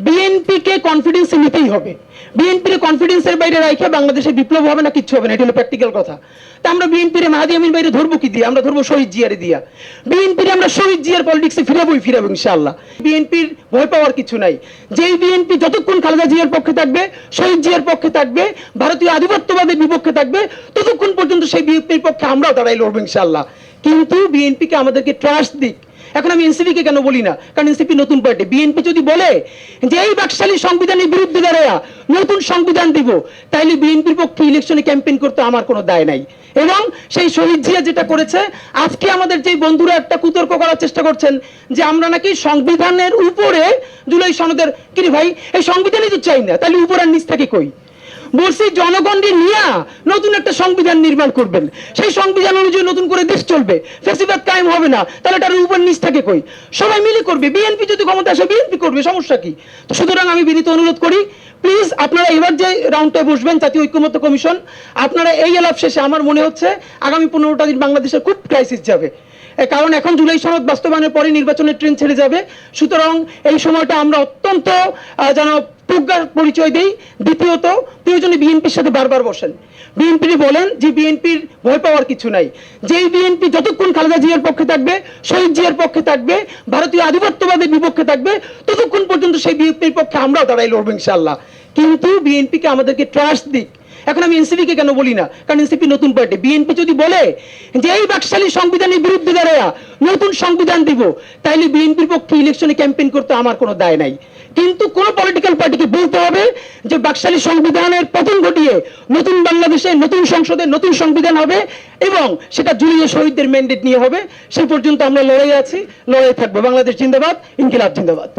BNP কে কনফিডেন্সে নিতেই হবে। বিএনপির কনফিডেন্সের বাইরে রাখে বাংলাদেশে বিপ্লব হবে না, কিচ্ছু হবে না, এটা হলো প্র্যাকটিক্যাল কথা। তা আমরা বিএনপির মাহাদি আমিন বাইরে ধরবো কি দিয়ে? আমরা ধরবো শহীদ জিয়ারে দিয়া। বিএনপির আমরা শহীদ জিয়ার পলিটিক্সে ফিরাবো ইনশাআল্লাহ। বিএনপির ভয় পাওয়ার কিছু নাই। যেই বিএনপি যতক্ষণ খালেদা জিয়ার পক্ষে থাকবে, শহীদ জিয়ার পক্ষে থাকবে, ভারতীয় আধিপত্যবাদের বিপক্ষে থাকবে, ততক্ষণ পর্যন্ত সেই বিএনপির পক্ষে আমরাও দাঁড়াই লড়বো ইনশাআল্লাহ। কিন্তু বিএনপিকে আমাদেরকে ট্রাস্ট দিক। এখন আমি এনসিপি কে কেন বলি না, কারণ এনসিপি নতুন পার্টি। বিএনপি যদি বলে যে এই বাকশালী সংবিধানের বিরুদ্ধে দাঁড়ায়া নতুন সংবিধান দিব, তাইলে বিএনপির পক্ষে ইলেকশনে ক্যাম্পেইন করতে আমার কোনো দায় নাই। এবং সেই শহীদ জিয়া যেটা করেছে, আজকে আমাদের যে বন্ধুরা একটা কুতর্ক করার চেষ্টা করছেন যে আমরা নাকি সংবিধানের উপরে জুলাই সনদের, কি রে ভাই, এই সংবিধানই তো চাই না, তাহলে উপর আর নিচ থেকে কই? বলছি জনগণকে নিয়ে নতুন একটা সংবিধান নির্মাণ করবেন, সেই সংবিধান অনুযায়ী নতুন করে দেশ চলবে, ফ্যাসিবাদ কায়েম হবে না, তাহলে তার উপর নিচ থেকে কই? সবাই মিলে করবে। বিএনপি যদি ক্ষমতা আসে বিএনপি করবে, সমস্যা কি? তো সুতরাং আমি বিনীত অনুরোধ করি, প্লিজ আপনারা এবার যে রাউন্ডে বসবেন জাতীয় ঐক্যমত্য কমিশন, আপনারা এই আলাপ শেষে আমার মনে হচ্ছে আগামী 15টা দিন বাংলাদেশের খুব ক্রাইসিস যাবে, কারণ এখন জুলাই সনদ বাস্তবায়নের পরে নির্বাচনের ট্রেন ছেড়ে যাবে। সুতরাং এই সময়টা আমরা অত্যন্ত যেন প্রজ্ঞার পরিচয় দেই। দ্বিতীয়ত, প্রয়োজনে বিএনপির সাথে বারবার বসেন, বিএনপি বলেন যে বিএনপির ভয় পাওয়ার কিছু নাই। যেই বিএনপি যতক্ষণ খালেদা জিয়ার পক্ষে থাকবে, শহীদ জিয়ার পক্ষে থাকবে, ভারতীয় আধিপত্যবাদের বিপক্ষে থাকবে, ততক্ষণ পর্যন্ত সেই বিএনপির পক্ষে আমরাও দাঁড়াই লড়বো ইনশাআল্লাহ। কিন্তু বিএনপিকে আমাদেরকে ট্রাস্ট দিক। এখন আমি এনসিপি কে কেন বলি না, কারণ এনসিপি নতুন পার্টি। বিএনপি যদি বলে যে এই বাকশালী সংবিধানের বিরুদ্ধে দাঁড়ায়া নতুন সংবিধান দিব, তাইলে বিএনপির পক্ষে ইলেকশনে ক্যাম্পেইন করতে আমার কোনো দায় নাই। কিন্তু কোন পলিটিক্যাল পার্টিকে বলতে হবে যে বাকশালী সংবিধানের পতন ঘটিয়ে নতুন বাংলাদেশে নতুন সংসদে নতুন সংবিধান হবে এবং সেটা জুলাই শহীদদের ম্যান্ডেট নিয়ে হবে। সেই পর্যন্ত আমরা লড়াই আছি, লড়াই থাকবো। বাংলাদেশ জিন্দাবাদ, ইনকিলাব জিন্দাবাদ।